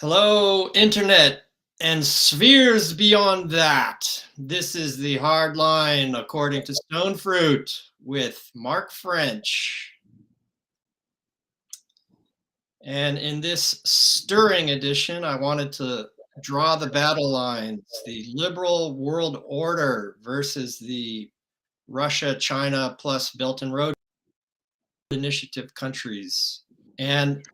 Hello, Internet and spheres beyond that. This is the Hardline According to Stonefruit with Mark French. And in this stirring edition, I wanted to draw the battle lines, the liberal world order versus the Russia, China, plus Belt and Road Initiative countries. And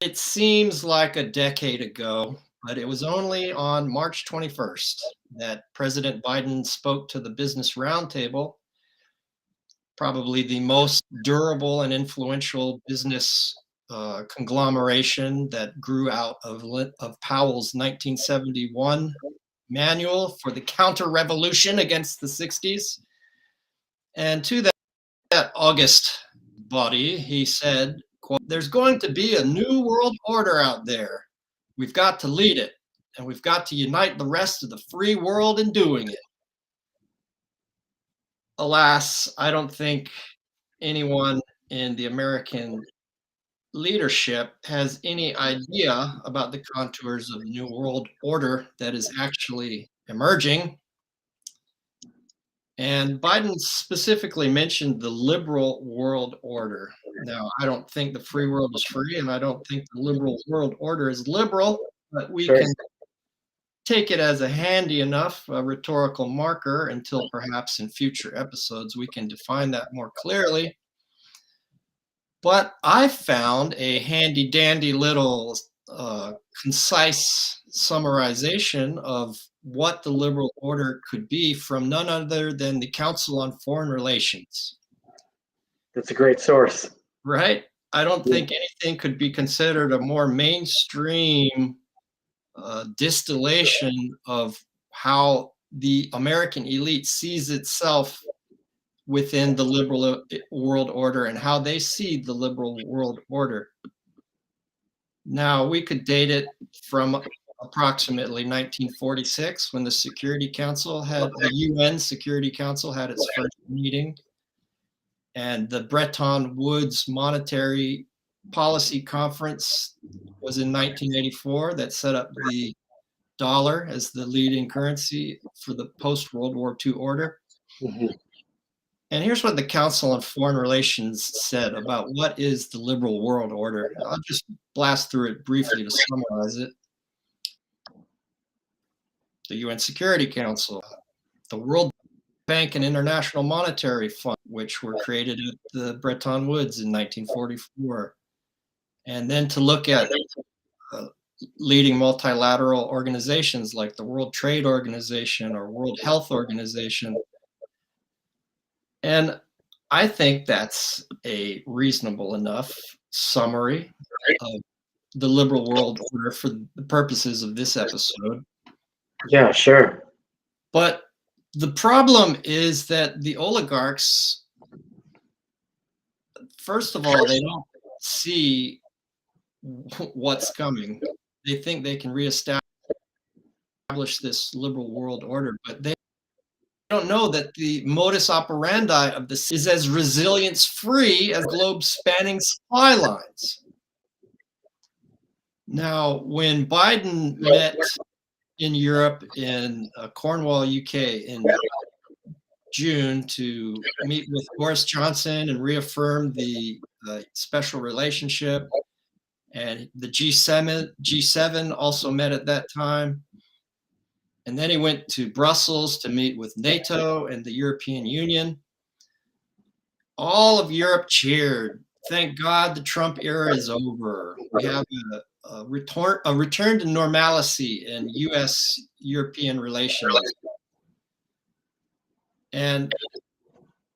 it seems like a decade ago, but it was only on March 21st that President Biden spoke to the Business Roundtable, probably the most durable and influential business conglomeration that grew out of Powell's 1971 manual for the counter-revolution against the 60s. And to that August body, he said, quote, "There's going to be a new world order out there. We've got to lead it, and we've got to unite the rest of the free world in doing it." Alas, I don't think anyone in the American leadership has any idea about the contours of the new world order that is actually emerging. And Biden specifically mentioned the liberal world order. Now, I don't think the free world is free, and I don't think the liberal world order is liberal, but we Sure. can take it as a handy enough rhetorical marker until perhaps in future episodes we can define that more clearly. But I found a handy dandy little concise summarization of what the liberal order could be from none other than the Council on Foreign Relations. That's a great source. Right? I don't think anything could be considered a more mainstream distillation of how the American elite sees itself within the liberal world order and how they see the liberal world order. Now, we could date it from approximately 1946 when the UN Security Council had its first meeting, and the Bretton Woods Monetary Policy Conference was in 1984 that set up the dollar as the leading currency for the post-World War II order. Mm-hmm. And here's what the Council on Foreign Relations said about what is the liberal world order. I'll just blast through it briefly to summarize it. The UN Security Council, the World Bank and International Monetary Fund, which were created at the Bretton Woods in 1944. And then to look at leading multilateral organizations like the World Trade Organization or World Health Organization. And I think that's a reasonable enough summary of the liberal world order for the purposes of this episode. Yeah, sure. But the problem is that the oligarchs, first of all, they don't see what's coming. They think they can reestablish this liberal world order, but they don't know that the modus operandi of this is as resilience-free as globe-spanning supply lines. Now, when Biden met in Europe in Cornwall, UK in June to meet with Boris Johnson and reaffirm the special relationship, and the G7 also met at that time. And then he went to Brussels to meet with NATO and the European Union. All of Europe cheered. Thank God the Trump era is over. We have a return to normalcy in US-European relations. And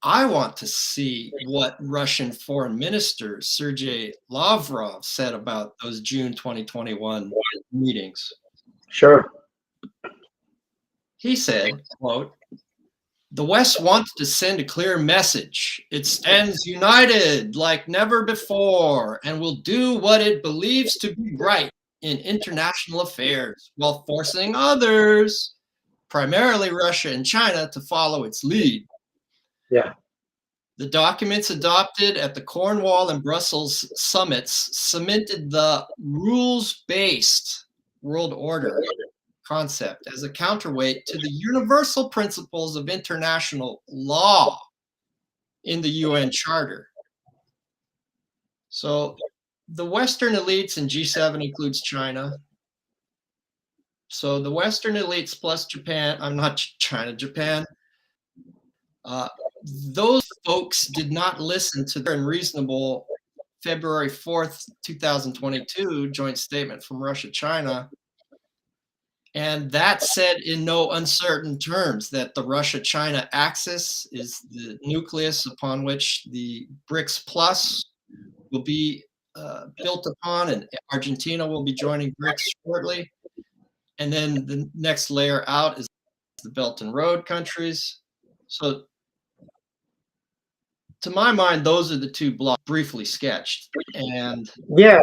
I want to see what Russian Foreign Minister Sergei Lavrov said about those June 2021 meetings. Sure. He said, quote, "The West wants to send a clear message. It stands united like never before and will do what it believes to be right in international affairs while forcing others, primarily Russia and China, to follow its lead." Yeah. The documents adopted at the Cornwall and Brussels summits cemented the rules-based world order concept as a counterweight to the universal principles of international law in the UN Charter. So the Western elites in G7 includes China. So the Western elites plus Japan, I'm not China, Japan, those folks did not listen to their unreasonable February 4th, 2022 joint statement from Russia, China. And that said in no uncertain terms that the Russia-China axis is the nucleus upon which the BRICS Plus will be built upon, and Argentina will be joining BRICS shortly. And then the next layer out is the Belt and Road countries. So to my mind, those are the two blocks briefly sketched. And yeah,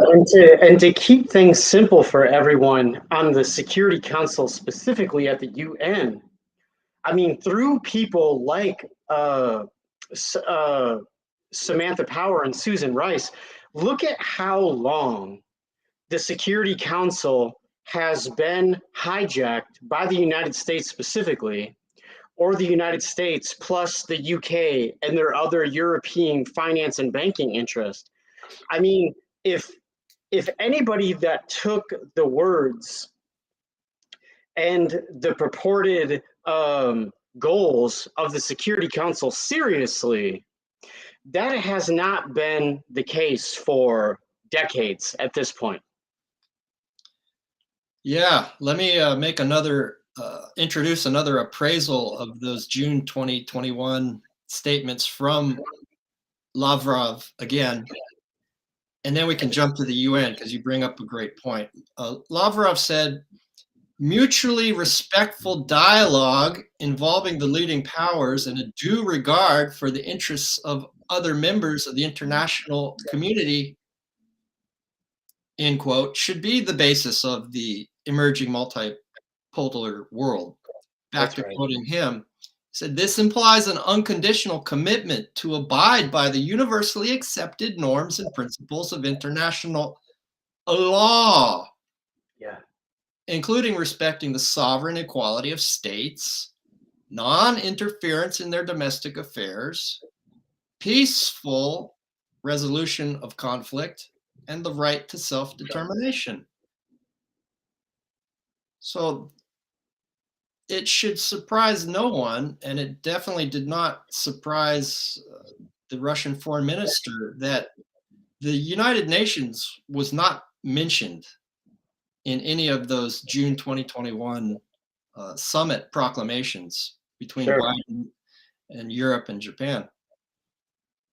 and to keep things simple for everyone on the Security Council, specifically at the UN, I mean, through people like Samantha Power and Susan Rice, look at how long the Security Council has been hijacked by the United States specifically, or the United States plus the UK and their other European finance and banking interest. I mean, if anybody that took the words and the purported goals of the Security Council seriously, that has not been the case for decades at this point. yeah, let me make another introduce another appraisal of those June 2021 statements from Lavrov again, and then we can jump to the UN because you bring up a great point. Lavrov said, mutually respectful dialogue involving the leading powers and a due regard for the interests of other members of the international community, end quote, should be the basis of the emerging multipolar world. Back to quoting him, he said, this implies an unconditional commitment to abide by the universally accepted norms and principles of international law. Yeah. Including respecting the sovereign equality of states, non-interference in their domestic affairs, peaceful resolution of conflict, and the right to self-determination. So it should surprise no one, and it definitely did not surprise the Russian foreign minister, that the United Nations was not mentioned in any of those June 2021 summit proclamations between Biden and Europe and Japan.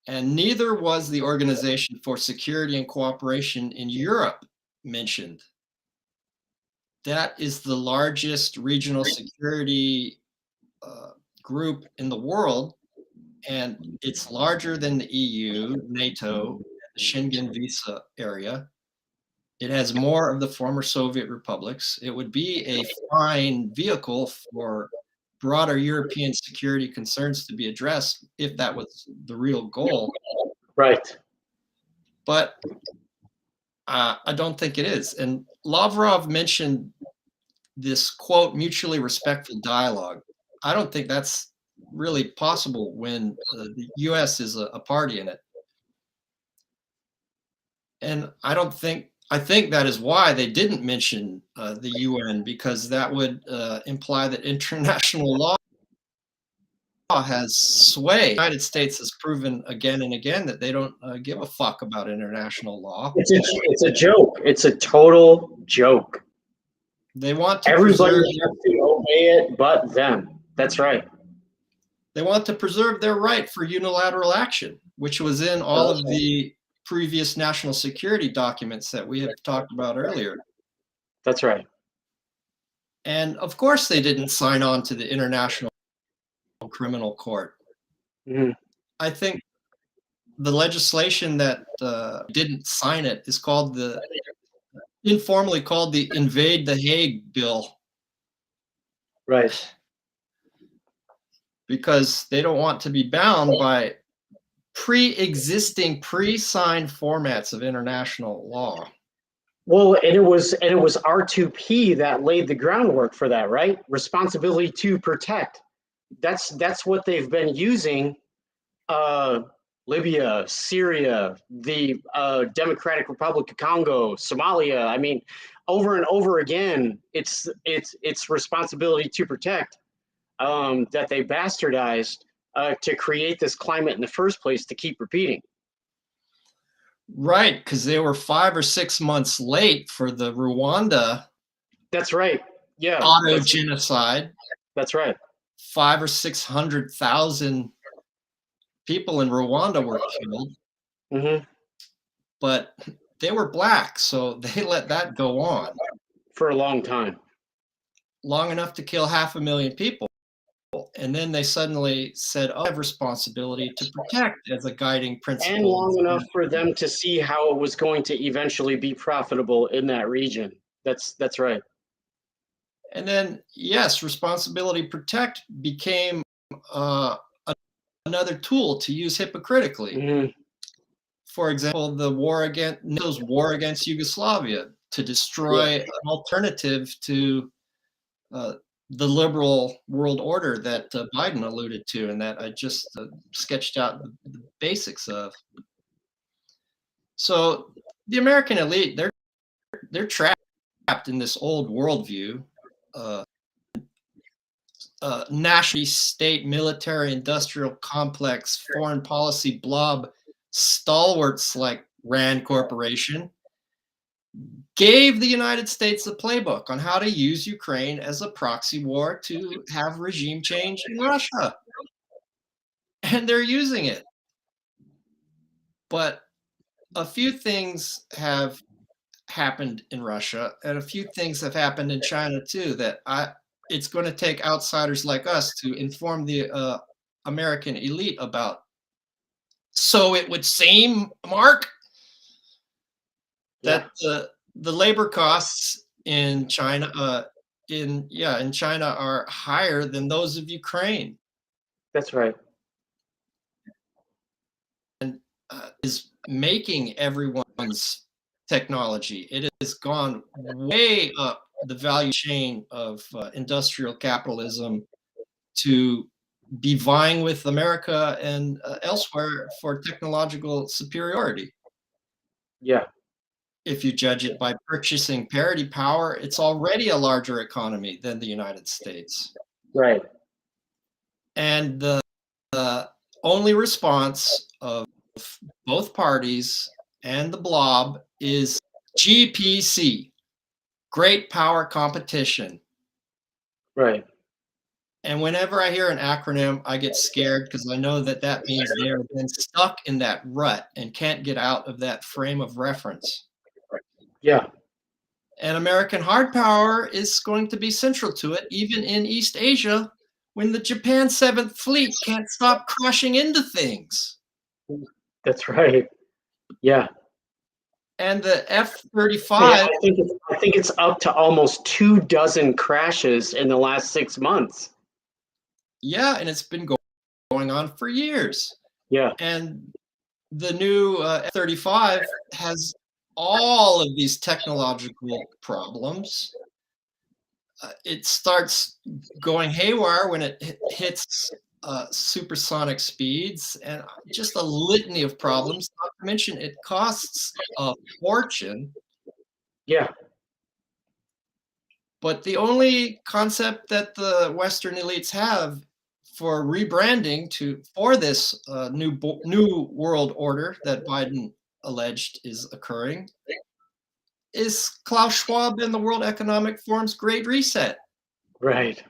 And neither was the Organization for Security and Cooperation in Europe mentioned. That is the largest regional security group in the world, and it's larger than the EU, NATO, the Schengen visa area. It has more of the former Soviet republics. It would be a fine vehicle for broader European security concerns to be addressed if that was the real goal. Right. But I don't think it is. And Lavrov mentioned this, quote, mutually respectful dialogue. I don't think that's really possible when the US is a party in it. And I think that is why they didn't mention the UN, because that would imply that international law has sway. The United States has proven again and again that they don't give a fuck about international law. It's a joke. It's a total joke. They want to everybody has to obey it but them. That's right. They want to preserve their right for unilateral action, which was in all of the previous national security documents that we have talked about earlier. That's right. And of course they didn't sign on to the International Criminal Court. Mm-hmm. I think the legislation that didn't sign it is called informally called the Invade the Hague Bill. Right. Because they don't want to be bound by pre-existing, pre-signed formats of international law. Well, and it was R2P that laid the groundwork for that, right? Responsibility to protect. That's what they've been using. Uh, Libya, Syria, the Democratic Republic of Congo, Somalia. I mean, over and over again, it's responsibility to protect that they bastardized to create this climate in the first place to keep repeating. Right, because they were 5 or 6 months late for the Rwanda That's right. Yeah, auto genocide. that's right. 5 or 600,000 people in Rwanda were killed, Hmm. but they were black, so they let that go on For a long time. long enough to kill 500,000 people. And then they suddenly said, "Oh, I have responsibility to protect as a guiding And principle." long enough for them to see how it was going to eventually be profitable in that region. That's right. And then, yes, responsibility protect became uh, another tool to use hypocritically. Hmm. For example, the NATO's war against Yugoslavia to Yeah, destroy an alternative to uh, the liberal world order that Biden alluded to, and that I just sketched out the basics of. So the American elite, they're trapped in this old worldview, uh, national state, military, industrial complex, foreign policy blob stalwarts like Rand Corporation gave the United States a playbook on how to use Ukraine as a proxy war to have regime change in Russia. And they're using it. But a few things have happened in Russia, and a few things have happened in China too that it's going to take outsiders like us to inform the American elite about. So it would seem, Mark, yeah, that the labor costs in China, in China are higher than those of Ukraine, that's right. and is making everyone's technology. It has gone way up the value chain of industrial capitalism to be vying with America and elsewhere for technological superiority. Yeah, If you judge it by purchasing parity power, it's already a larger economy than the United States. right. And the only response of both parties and the blob is GPC, great power competition. Right. And whenever I hear an acronym, I get scared because I know that that means they're then stuck in that rut and can't get out of that frame of reference. Yeah, And American hard power is going to be central to it, even in East Asia, when the Japan 7th Fleet can't stop crashing into things. that's right. Yeah. And the Yeah, F-35, I think it's up to almost 24 crashes in the last 6 months. yeah, and it's been going on for years. Yeah, And the new F-35 has all of these technological problems. It starts going haywire when it hits supersonic speeds, and just a litany of problems. Not to mention, it costs a fortune. yeah, But the only concept that the Western elites have for rebranding for this new world order that Biden alleged is occurring is Klaus Schwab and the World Economic Forum's Great Reset. right.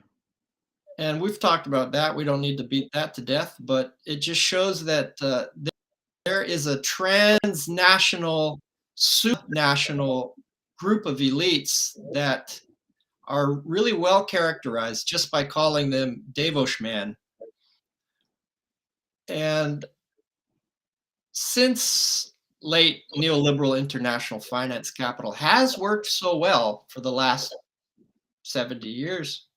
And we've talked about that. We don't need to beat that to death, but it just shows that there is a transnational, supranational group of elites that are really well characterized just by calling them Davos Man. And since late neoliberal international finance capital has worked so well for the last 70 years,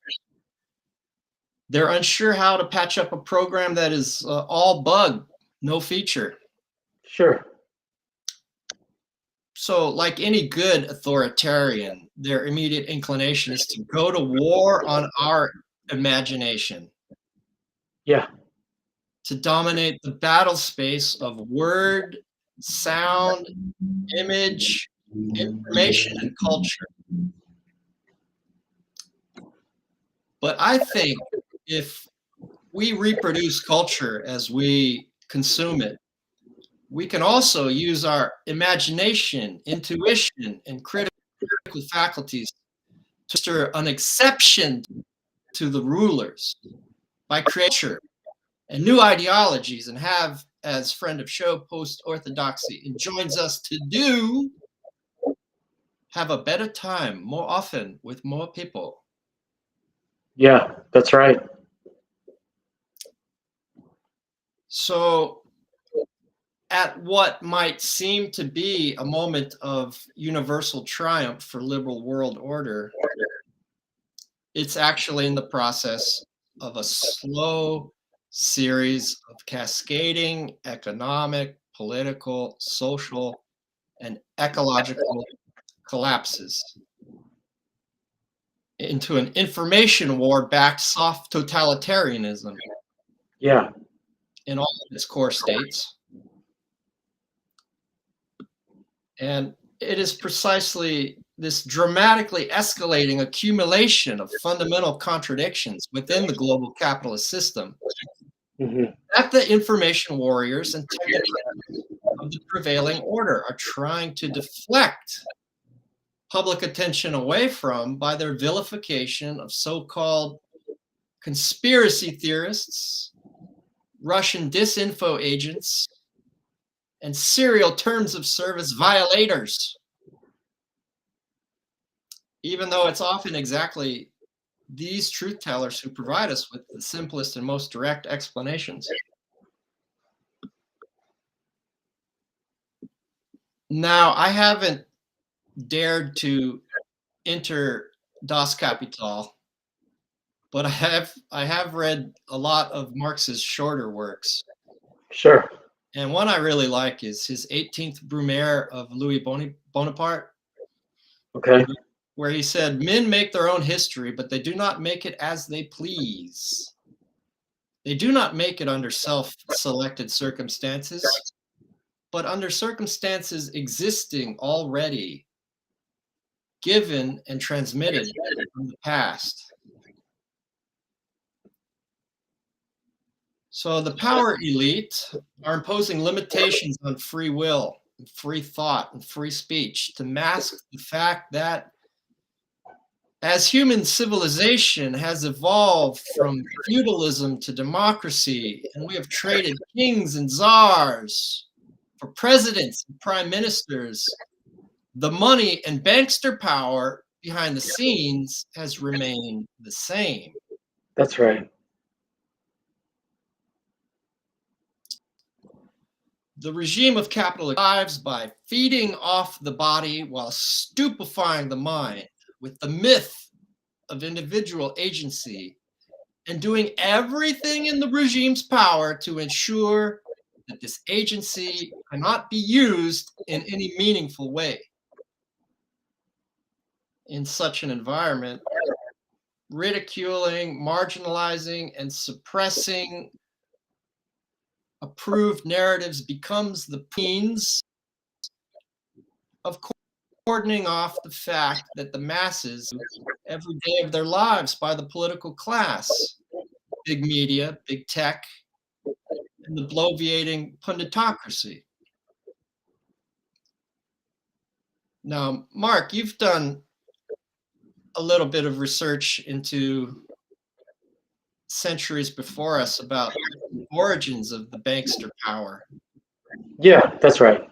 they're unsure how to patch up a program that is all bug, no feature. Sure. So, like any good authoritarian, their immediate inclination is to go to war on our imagination, Yeah. to dominate the battle space of word, sound, image, information, and culture. But I think if we reproduce culture as we consume it, we can also use our imagination, intuition, and critical faculties to stir an exception to the rulers by creating and new ideologies, and have, as friend of show post-orthodoxy enjoins us to do, have a better time more often with more people. Yeah, that's right. So at what might seem to be a moment of universal triumph for liberal world order, it's actually in the process of a slow series of cascading economic, political, social, and ecological collapses into an information war-backed soft totalitarianism Yeah. in all of its core states. And it is precisely this dramatically escalating accumulation of fundamental contradictions within the global capitalist system Hmm. that the information warriors and technocrats of the prevailing order are trying to deflect public attention away from by their vilification of so-called conspiracy theorists, Russian disinfo agents, and serial terms of service violators, even though it's often exactly these truth tellers who provide us with the simplest and most direct explanations. Now, I haven't dared to enter Das Kapital, but I have read a lot of Marx's shorter works. Sure. And one I really like is his 18th Brumaire of Louis Bonaparte, Okay. where he said, "Men make their own history, but they do not make it as they please. They do not make it under self-selected circumstances, but under circumstances existing already, given and transmitted from the past." So the power elite are imposing limitations on free will, and free thought, and free speech to mask the fact that as human civilization has evolved from feudalism to democracy, and we have traded kings and czars for presidents and prime ministers, the money and bankster power behind the scenes has remained the same. That's right. The regime of capital lives by feeding off the body while stupefying the mind with the myth of individual agency, and doing everything in the regime's power to ensure that this agency cannot be used in any meaningful way. In such an environment, ridiculing, marginalizing, and suppressing approved narratives becomes the means of cordoning off the fact that the masses every day of their lives by the political class, big media, big tech, and the bloviating punditocracy. Now, Mark, you've done a little bit of research into centuries before us about the origins of the bankster power. Yeah, that's right.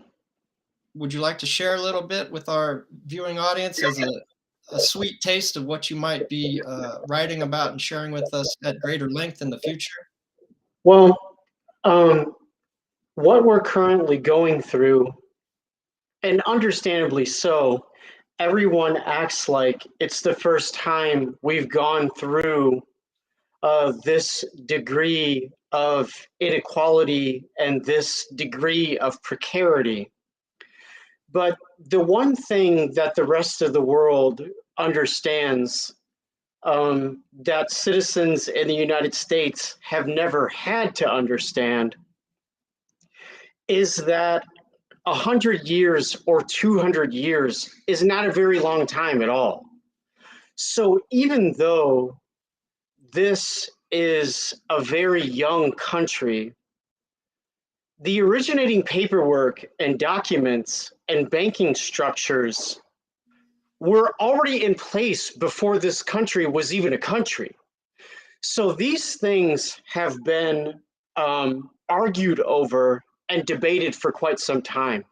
Would you like to share a little bit with our viewing audience as a sweet taste of what you might be writing about and sharing with us at greater length in the future? Well, what we're currently going through, and understandably so, everyone acts like it's the first time we've gone through this degree of inequality and this degree of precarity. But the one thing that the rest of the world understands, that citizens in the United States have never had to understand, is that 100 years or 200 years is not a very long time at all. So even though this is a very young country, the originating paperwork and documents and banking structures were already in place before this country was even a country. So these things have been argued over and debated for quite some time.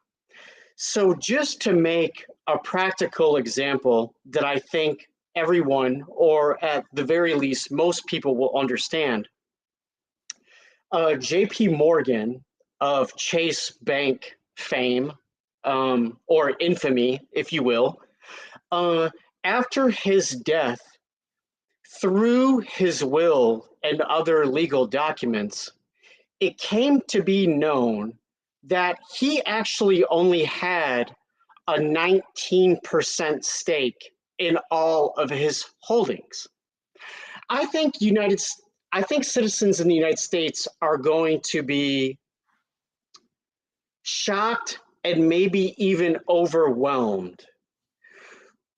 So just to make a practical example that I think everyone, or at the very least, most people will understand, JP Morgan of Chase Bank fame, or infamy, if you will, after his death, through his will and other legal documents, it came to be known that he actually only had a 19% stake in all of his holdings. I think citizens in the United States are going to be shocked and maybe even overwhelmed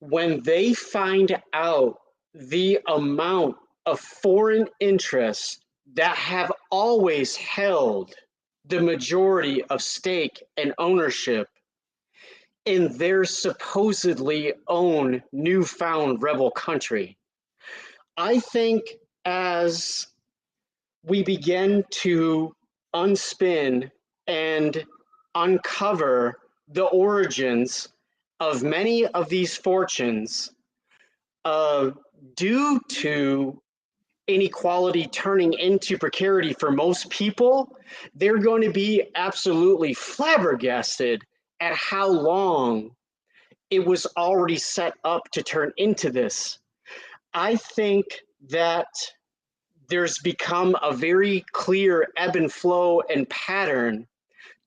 when they find out the amount of foreign interests that have always held the majority of stake and ownership in their supposedly own newfound rebel country. I think as we begin to unspin and uncover the origins of many of these fortunes, due to inequality turning into precarity for most people, they're going to be absolutely flabbergasted at how long it was already set up to turn into this. I think that there's become a very clear ebb and flow and pattern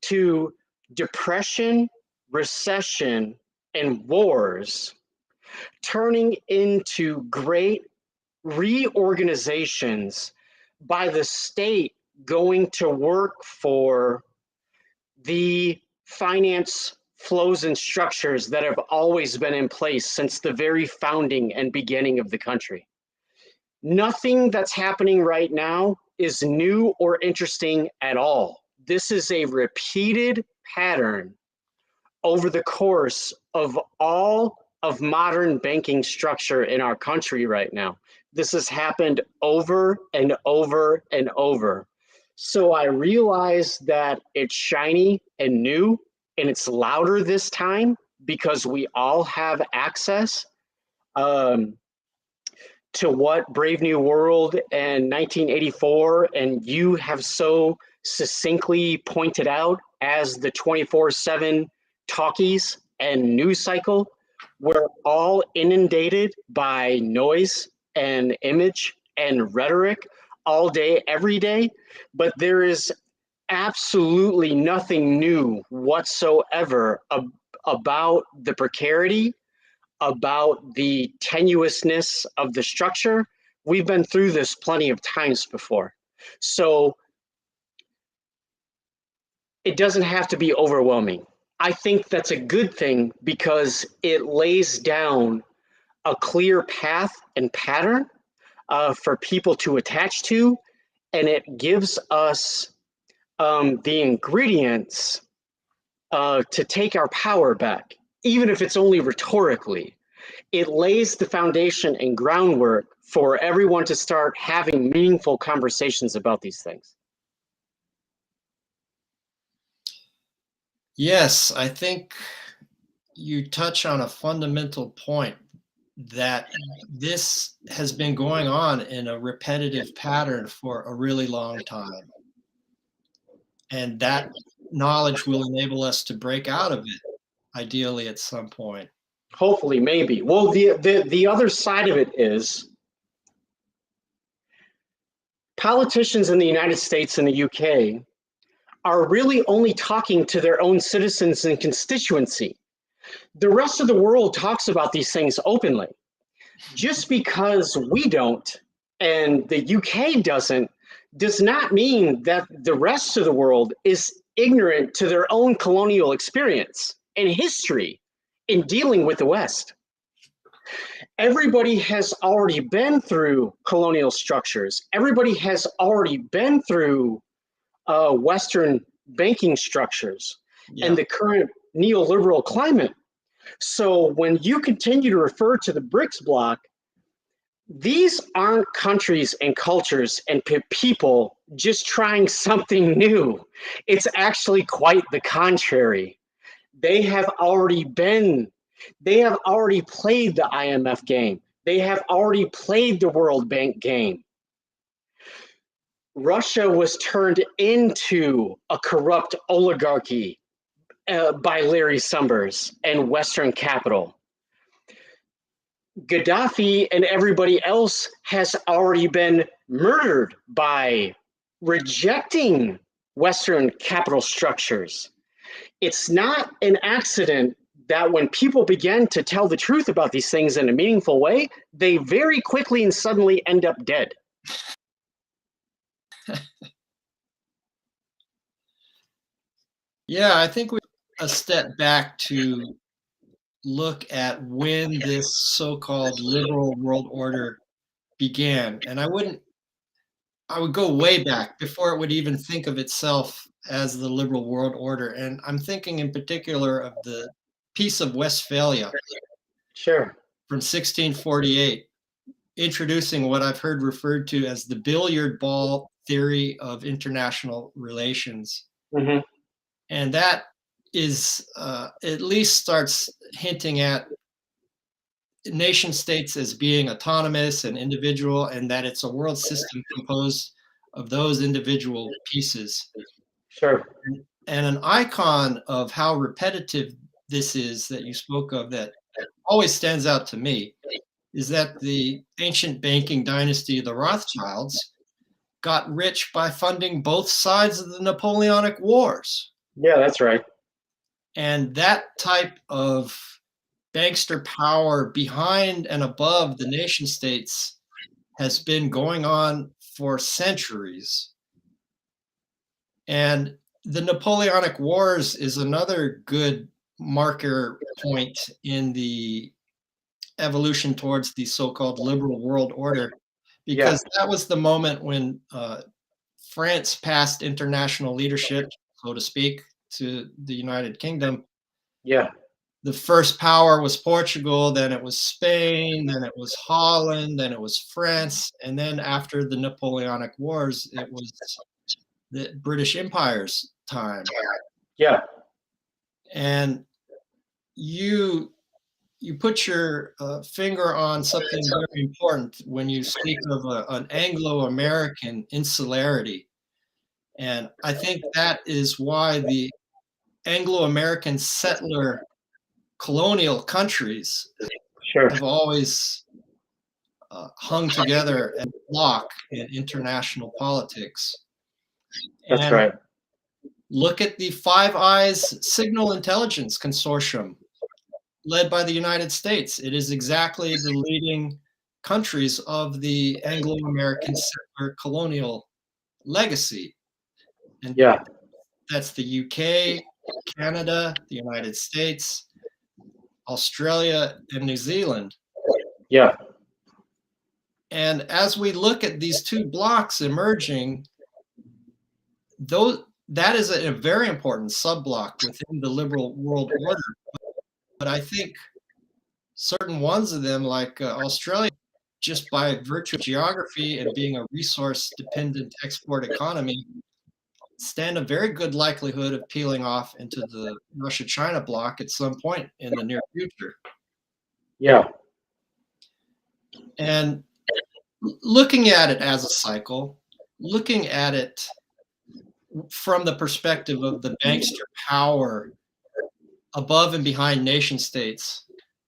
to depression, recession, and wars turning into great reorganizations by the state going to work for the finance flows and structures that have always been in place since the very founding and beginning of the country. Nothing that's happening right now is new or interesting at all. This is a repeated pattern over the course of all of modern banking structure in our country right now. This has happened over and over and over. So I realize that it's shiny and new and it's louder this time because we all have access to what Brave New World and 1984 and you have so succinctly pointed out as the 24/7 talkies and news cycle. We're all inundated by noise and image and rhetoric all day, every day, but there is absolutely nothing new whatsoever about the precarity, about the tenuousness of the structure. We've been through this plenty of times before. So it doesn't have to be overwhelming. I think that's a good thing because it lays down a clear path and pattern for people to attach to, and it gives us the ingredients to take our power back, even if it's only rhetorically. It lays the foundation and groundwork for everyone to start having meaningful conversations about these things. Yes, I think you touch on a fundamental point that this has been going on in a repetitive pattern for a really long time. And that knowledge will enable us to break out of it, ideally at some point. Hopefully, maybe. Well, the other side of it is politicians in the United States and the UK are really only talking to their own citizens and constituency. The rest of the world talks about these things openly. Just because we don't and the UK doesn't does not mean that the rest of the world is ignorant to their own colonial experience and history in dealing with the West. Everybody has already been through colonial structures. Everybody has already been through Western banking structures and the current neoliberal climate. So when you continue to refer to the BRICS bloc, these aren't countries and cultures and people just trying something new. It's actually quite the contrary. They have already played the IMF game. They have already played the World Bank game. Russia was turned into a corrupt oligarchy by Larry Summers and Western capital. Gaddafi and everybody else has already been murdered by rejecting Western capital structures. It's not an accident that when people begin to tell the truth about these things in a meaningful way, they very quickly and suddenly end up dead. Yeah, I think we a step back to look at when this so-called liberal world order began. And I would go way back before it would even think of itself as the liberal world order. And I'm thinking in particular of the Peace of Westphalia Sure. from 1648, introducing what I've heard referred to as the billiard ball theory of international relations. Mm-hmm. And that is at least starts hinting at nation states as being autonomous and individual, and that it's a world system composed of those individual pieces. Sure. And an icon of how repetitive this is that you spoke of that always stands out to me is that the ancient banking dynasty of the Rothschilds got rich by funding both sides of the Napoleonic Wars. Yeah, that's right. And that type of bankster power behind and above the nation states has been going on for centuries. And the Napoleonic Wars is another good marker point in the evolution towards the so-called liberal world order, because that was the moment when France passed international leadership, so to speak, to the United Kingdom. Yeah. The first power was Portugal, then it was Spain, then it was Holland, then it was France, and then after the Napoleonic Wars, it was the British Empire's time. Yeah. And you put your finger on something very important when you speak of an Anglo-American insularity. And I think that is why the Anglo-American settler colonial countries have always hung together as a block in international politics. That's right. Look at the Five Eyes Signal Intelligence Consortium led by the United States. It is exactly the leading countries of the Anglo-American settler colonial legacy. And that's the UK, Canada, the United States, Australia, and New Zealand. Yeah. And as we look at these two blocks emerging, that is a very important sub-block within the liberal world order. But I think certain ones of them, like Australia, just by virtue of geography and being a resource-dependent export economy, stand a very good likelihood of peeling off into the Russia-China bloc at some point in the near future. Yeah. And looking at it as a cycle, looking at it from the perspective of the bankster power above and behind nation states,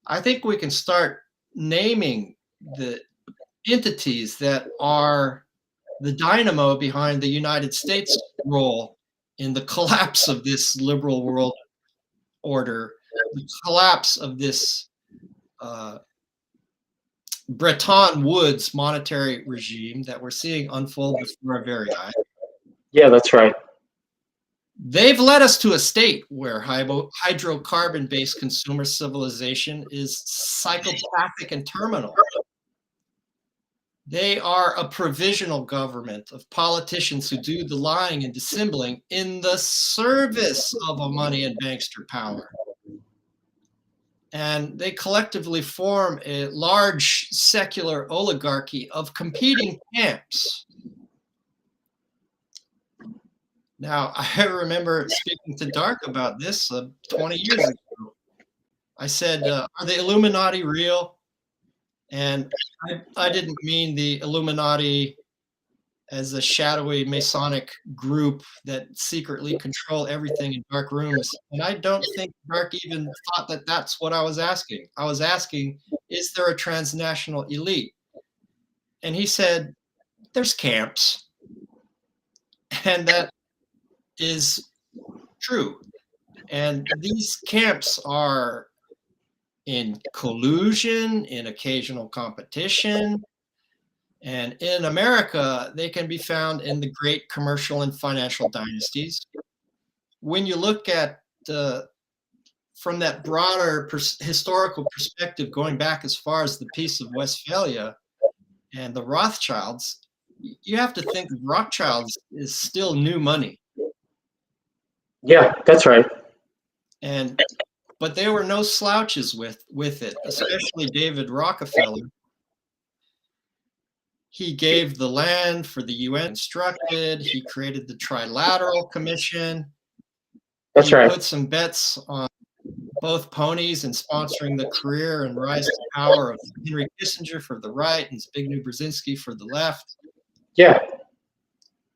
I think we can start naming the entities that are the dynamo behind the United States role in the collapse of this liberal world order the collapse of this Bretton Woods monetary regime that we're seeing unfold before our very eyes. Yeah, that's right. They've led us to a state where hydrocarbon-based consumer civilization is psychopathic and terminal. They are a provisional government of politicians who do the lying and dissembling in the service of a money and bankster power. And they collectively form a large secular oligarchy of competing camps. Now, I remember speaking to Dark about this 20 years ago. I said, are the Illuminati real? And I didn't mean the Illuminati as a shadowy Masonic group that secretly control everything in dark rooms. And I don't think Dark even thought that that's what I was asking. I was asking, is there a transnational elite? And he said, there's camps. And that is true. And these camps are in collusion, in occasional competition. And in America, they can be found in the great commercial and financial dynasties. When you look at from that broader historical perspective, going back as far as the Peace of Westphalia and the Rothschilds, you have to think Rothschilds is still new money. Yeah, that's right. But there were no slouches with it, especially David Rockefeller. He gave the land for the UN constructed. He created the Trilateral Commission. That's right. He put some bets on both ponies and sponsoring the career and rise to power of Henry Kissinger for the right and Zbigniew Brzezinski for the left. Yeah.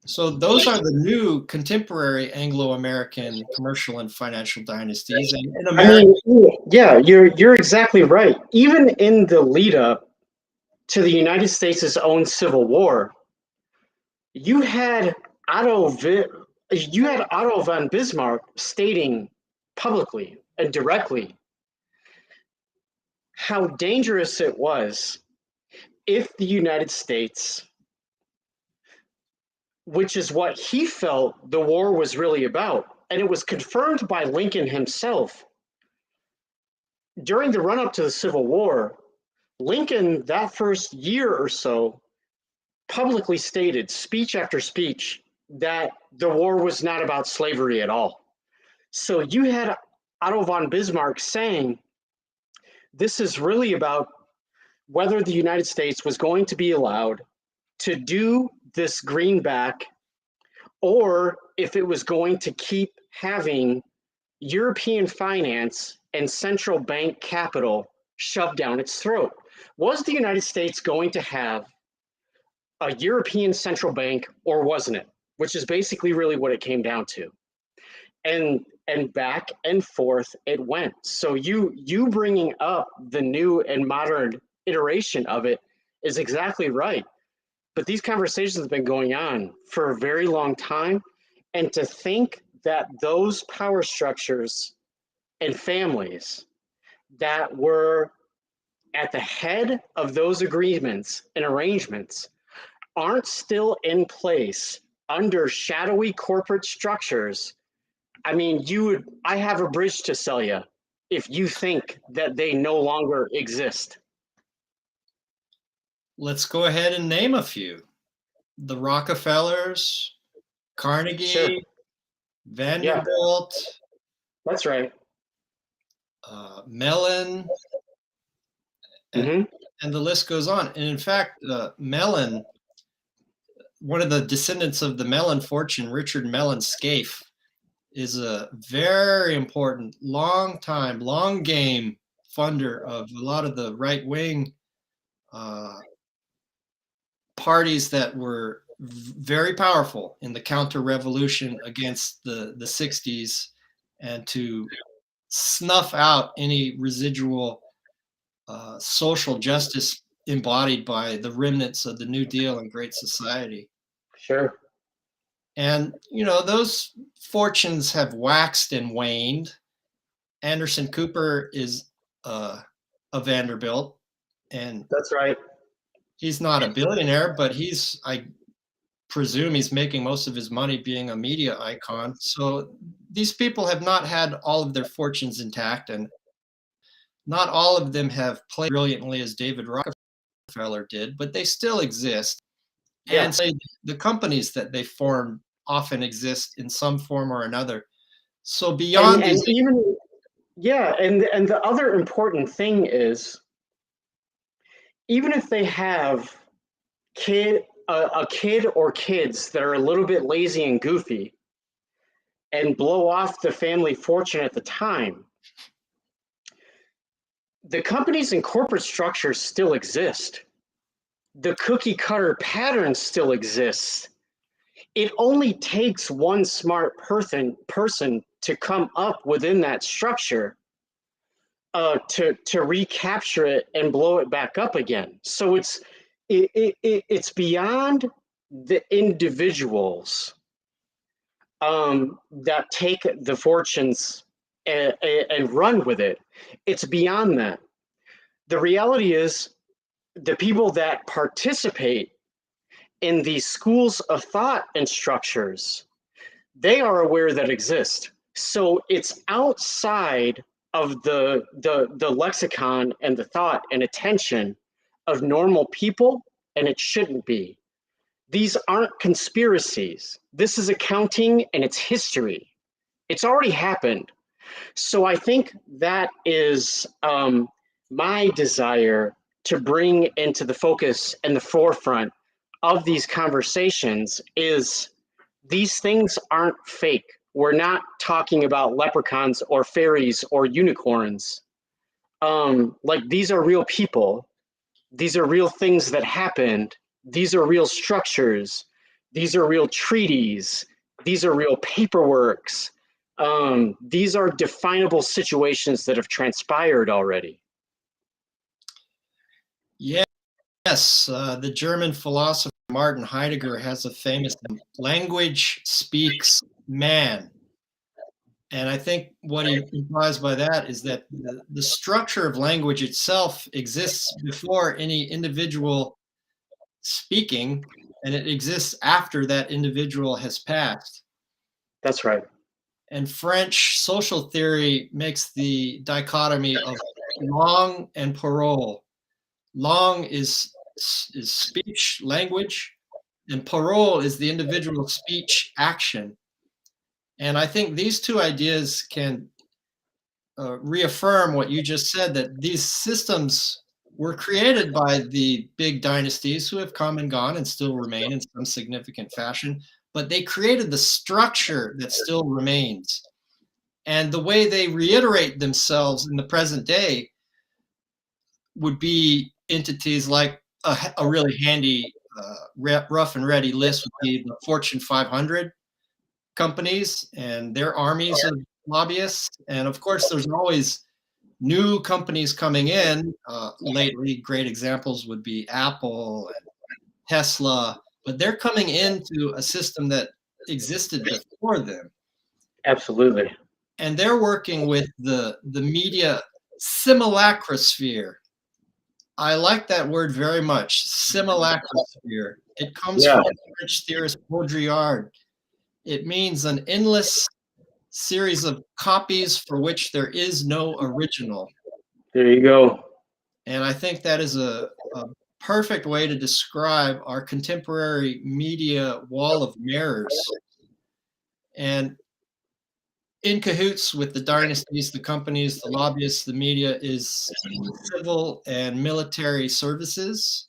So those are the new contemporary Anglo-American commercial and financial dynasties. And in America, yeah, you're exactly right. Even in the lead up to the United States' own Civil War, you had Otto von Bismarck stating publicly and directly how dangerous it was if the United States, which is what he felt the war was really about, and it was confirmed by Lincoln himself. During the run-up to the Civil War, Lincoln, that first year or so, publicly stated, speech after speech, that the war was not about slavery at all. So you had Otto von Bismarck saying, this is really about whether the United States was going to be allowed to do this greenback, or if it was going to keep having European finance and central bank capital shoved down its throat. Was the United States going to have a European central bank, or wasn't it? Which is basically really what it came down to. And back and forth it went. So you bringing up the new and modern iteration of it is exactly right. But these conversations have been going on for a very long time. And to think that those power structures and families that were at the head of those agreements and arrangements aren't still in place under shadowy corporate structures, I mean, I have a bridge to sell you if you think that they no longer exist. let's go ahead and name a few. The Rockefellers, Carnegie, Sure. Vanderbilt, That's right. Mellon, and the list goes on. And in fact, Mellon, one of the descendants of the Mellon fortune, Richard Mellon Scaife, is a very important, long game funder of a lot of the right-wing parties that were very powerful in the counter-revolution against the 60s, and to snuff out any residual social justice embodied by the remnants of the New Deal and Great Society. Sure. And, those fortunes have waxed and waned. Anderson Cooper is a Vanderbilt, and That's right. he's not a billionaire, but I presume he's making most of his money being a media icon. So these people have not had all of their fortunes intact, and not all of them have played brilliantly as David Rockefeller did, but they still exist. Yeah. And so the companies that they form often exist in some form or another. So beyond And these, even, yeah, and the other important thing is, even if they have a kid or kids that are a little bit lazy and goofy and blow off the family fortune at the time, the companies and corporate structures still exist. The cookie cutter pattern still exists. It only takes one smart person to come up within that structure to recapture it and blow it back up again. So it's beyond the individuals that take the fortunes and run with it. It's beyond that. The reality is, the people that participate in these schools of thought and structures, they are aware that exist. So it's outside of the lexicon and the thought and attention of normal people, and it shouldn't be. These aren't conspiracies. This is accounting and it's history. It's already happened. So I think that is my desire to bring into the focus and the forefront of these conversations is, these things aren't fake. We're not talking about leprechauns or fairies or unicorns. Like, these are real people. These are real things that happened. These are real structures. These are real treaties. These are real paperworks. These are definable situations that have transpired already. yes, the German philosopher Martin Heidegger has a famous language speaks man. And I think what he implies by that is that the structure of language itself exists before any individual speaking, and it exists after that individual has passed. That's right. And French social theory makes the dichotomy of langue and parole. Langue is speech, language, and parole is the individual speech action. And I think these two ideas can reaffirm what you just said, that these systems were created by the big dynasties who have come and gone and still remain in some significant fashion, but they created the structure that still remains. And the way they reiterate themselves in the present day would be entities like a really handy, rough and ready list would be the Fortune 500 companies and their armies of lobbyists. And of course, there's always new companies coming in. Lately, great examples would be Apple and Tesla, but they're coming into a system that existed before them. Absolutely. And they're working with the media simulacrosphere. I like that word very much, simulacrosphere. It comes from the French theorist Baudrillard. It means an endless series of copies for which there is no original. There you go. And I think that is a perfect way to describe our contemporary media wall of mirrors. And in cahoots with the dynasties, the companies, the lobbyists, the media is civil and military services,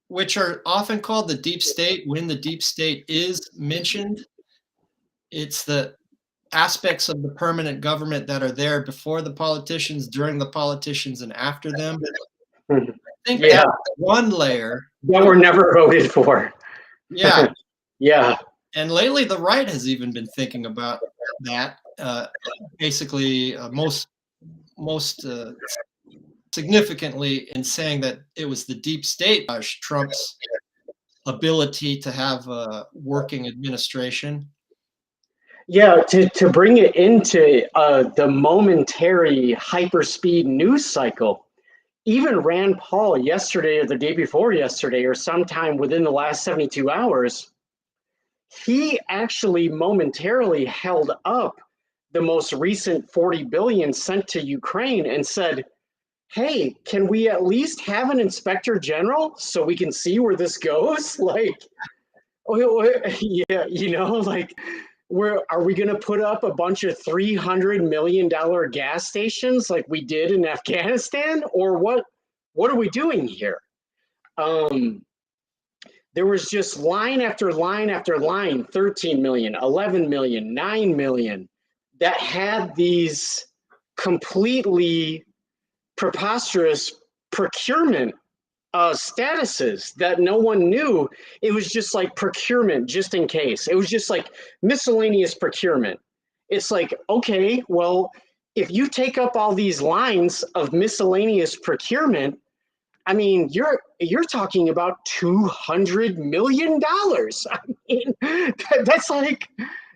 which are often called the deep state. When the deep state is mentioned, it's the aspects of the permanent government that are there before the politicians, during the politicians, and after them. I think that's one layer. That were never voted for. Yeah. Yeah. And lately, the right has even been thinking about that. Basically, most significantly in saying that it was the deep state, Trump's ability to have a working administration. Yeah, to bring it into the momentary hyperspeed news cycle, even Rand Paul yesterday or the day before yesterday or sometime within the last 72 hours, he actually momentarily held up the most recent 40 billion sent to Ukraine and said, hey, can we at least have an inspector general so we can see where this goes? Like, yeah, like, are we going to put up a bunch of $300 million gas stations like we did in Afghanistan? Or what are we doing here? There was just line after line after line, 13 million, 11 million, 9 million, that had these completely preposterous procurement statuses that no one knew. It was just like procurement, just in case. It was just like miscellaneous procurement. It's like, okay, well, if you take up all these lines of miscellaneous procurement, I mean, you're talking about $200 million. I mean, that's like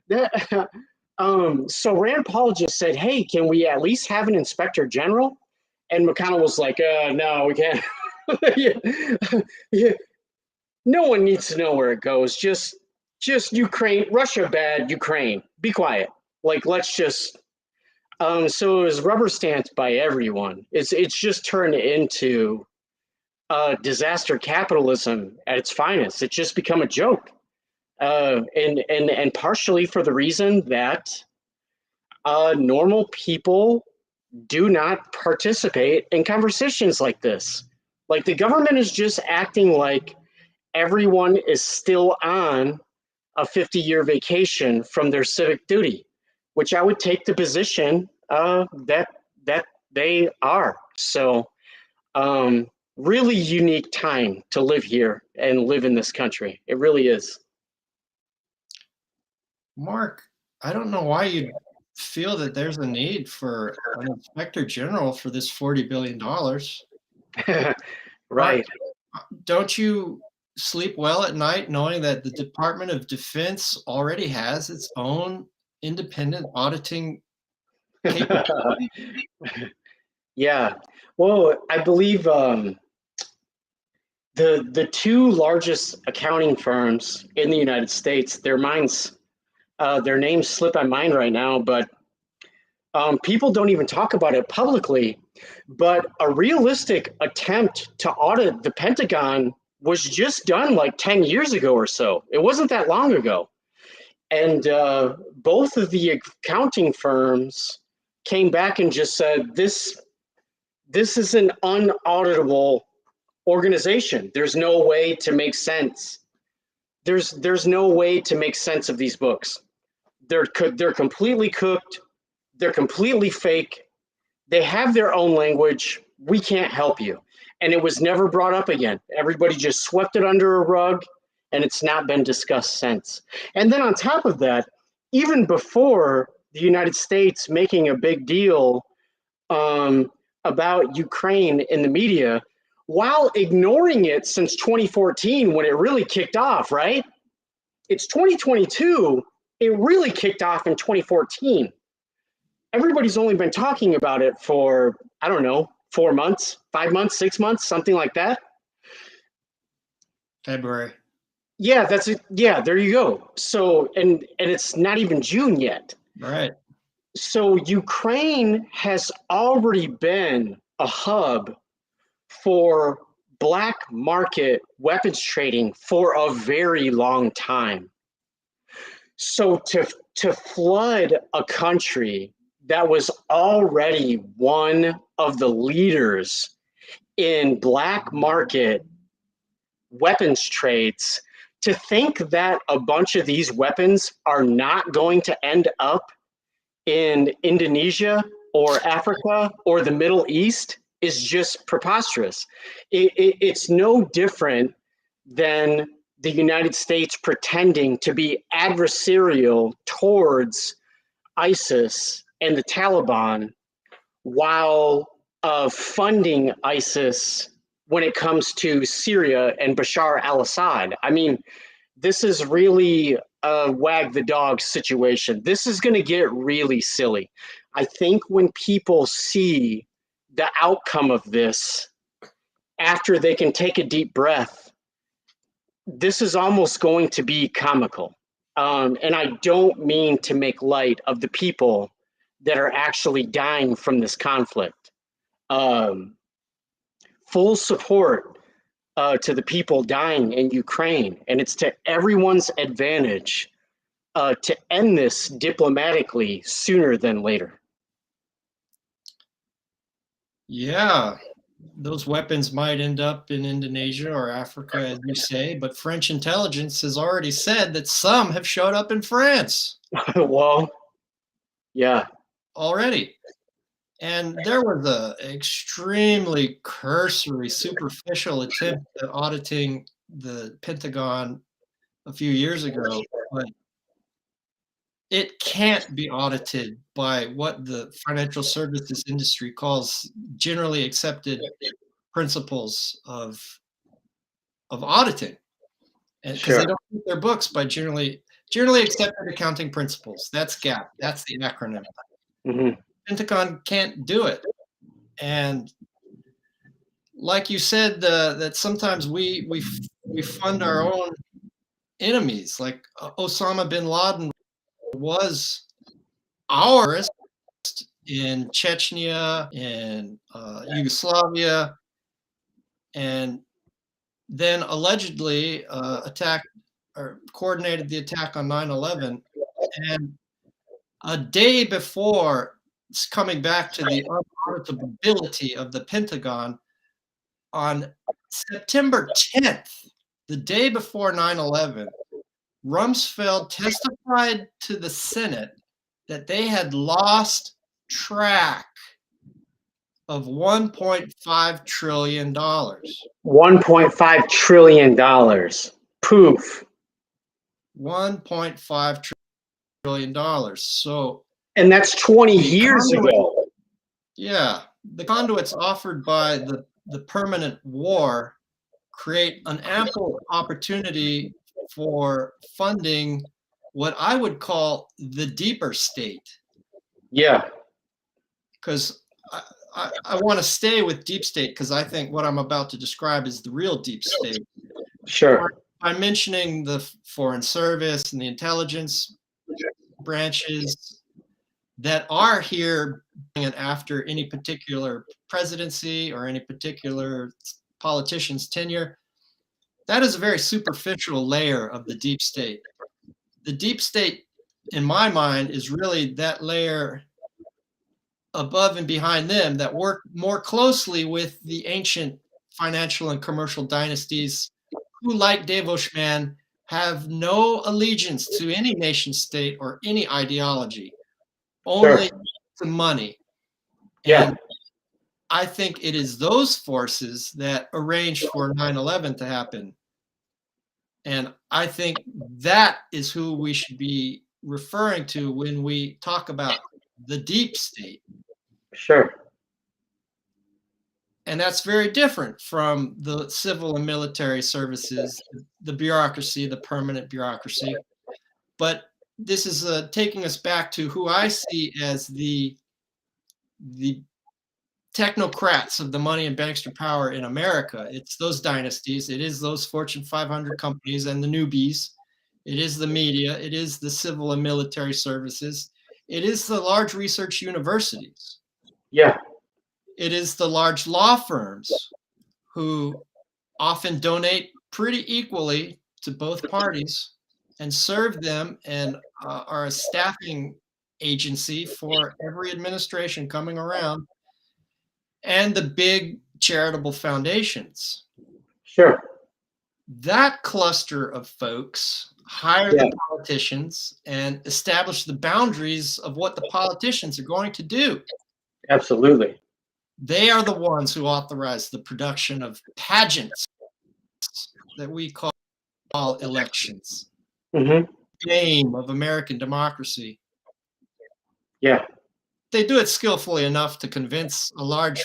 that. So Rand Paul just said, "Hey, can we at least have an inspector general?" And McConnell was like, "No, we can't." Yeah. Yeah. No one needs to know where it goes. Just Ukraine, Russia bad, Ukraine. Be quiet. Like, let's just. So it was rubber stamped by everyone. It's just turned into disaster capitalism at its finest. It's just become a joke, and partially for the reason that normal people do not participate in conversations like this. Like, the government is just acting like everyone is still on a 50-year vacation from their civic duty, which I would take the position that they are. So really unique time to live here and live in this country. It really is. Mark, I don't know why you feel that there's a need for an inspector general for this $40 billion. Right. Don't you sleep well at night knowing that the Department of Defense already has its own independent auditing capability? Yeah. Well, I believe the two largest accounting firms in the United States, their names slip my mind right now, but people don't even talk about it publicly. But a realistic attempt to audit the Pentagon was just done like 10 years ago or so. It wasn't that long ago. And both of the accounting firms came back and just said, this is an unauditable organization. There's no way to make sense. There's no way to make sense of these books. They're completely cooked. They're completely fake. They have their own language. We can't help you. And it was never brought up again. Everybody just swept it under a rug, and it's not been discussed since. And then on top of that, even before the United States making a big deal about Ukraine in the media, while ignoring it since 2014 when it really kicked off, right? It's 2022. It really kicked off in 2014. Everybody's only been talking about it for, I don't know, 4 months, 5 months, 6 months, something like that. February. Yeah, that's it. Yeah, there you go. So, and it's not even June yet. Right. So Ukraine has already been a hub for black market weapons trading for a very long time. So to flood a country that was already one of the leaders in black market weapons trades, to think that a bunch of these weapons are not going to end up in Indonesia or Africa or the Middle East is just preposterous. It's no different than the United States pretending to be adversarial towards ISIS and the Taliban while funding ISIS when it comes to Syria and Bashar al-Assad. I mean, this is really wag the dog situation. This is going to get really silly. I think when people see the outcome of this, after they can take a deep breath, this is almost going to be comical. And I don't mean to make light of the people that are actually dying from this conflict. Full support to the people dying in Ukraine, and it's to everyone's advantage to end this diplomatically sooner than later. Yeah, those weapons might end up in Indonesia or Africa, as you say, but French intelligence has already said that some have showed up in France. Well, yeah. Already. And there was a extremely cursory, superficial attempt at auditing the Pentagon a few years ago, but it can't be audited by what the financial services industry calls generally accepted principles of auditing. And because they don't keep their books by generally accepted accounting principles. That's GAAP. That's the acronym. Mm-hmm. Pentagon can't do it. And like you said, that sometimes we fund our own enemies. Like Osama bin Laden was ours in Chechnya, in Yugoslavia, and then allegedly attacked or coordinated the attack on 9/11. And a day before, coming back to the unauditability of the Pentagon, on September 10th, the day before 9/11, Rumsfeld testified to the Senate that they had lost track of $1.5 trillion. $1.5 trillion. Poof. $1.5 trillion. So, and that's 20 years ago. Yeah, the conduits offered by the permanent war create an ample opportunity for funding what I would call the deeper state. Yeah. Because I want to stay with deep state because I think what I'm about to describe is the real deep state. Sure. By mentioning the Foreign Service and the intelligence branches that are here after any particular presidency or any particular politician's tenure, that is a very superficial layer of the deep state. The deep state, in my mind, is really that layer above and behind them that work more closely with the ancient financial and commercial dynasties who, like Davos Man, have no allegiance to any nation state or any ideology, only to money. Yeah. And I think it is those forces that arranged for 9/11 to happen. And I think that is who we should be referring to when we talk about the deep state. Sure. And that's very different from the civil and military services, the bureaucracy, the permanent bureaucracy. But this is taking us back to who I see as the technocrats of the money and bankster power in America. It's those dynasties. It is those Fortune 500 companies and the newbies. It is the media. It is the civil and military services. It is the large research universities. Yeah. It is the large law firms who often donate pretty equally to both parties and serve them and are a staffing agency for every administration coming around, and the big charitable foundations. Sure. That cluster of folks hire the politicians and establish the boundaries of what the politicians are going to do. Absolutely. They are the ones who authorize the production of pageants that we call elections. Mm-hmm. Game of American democracy. Yeah. They do it skillfully enough to convince a large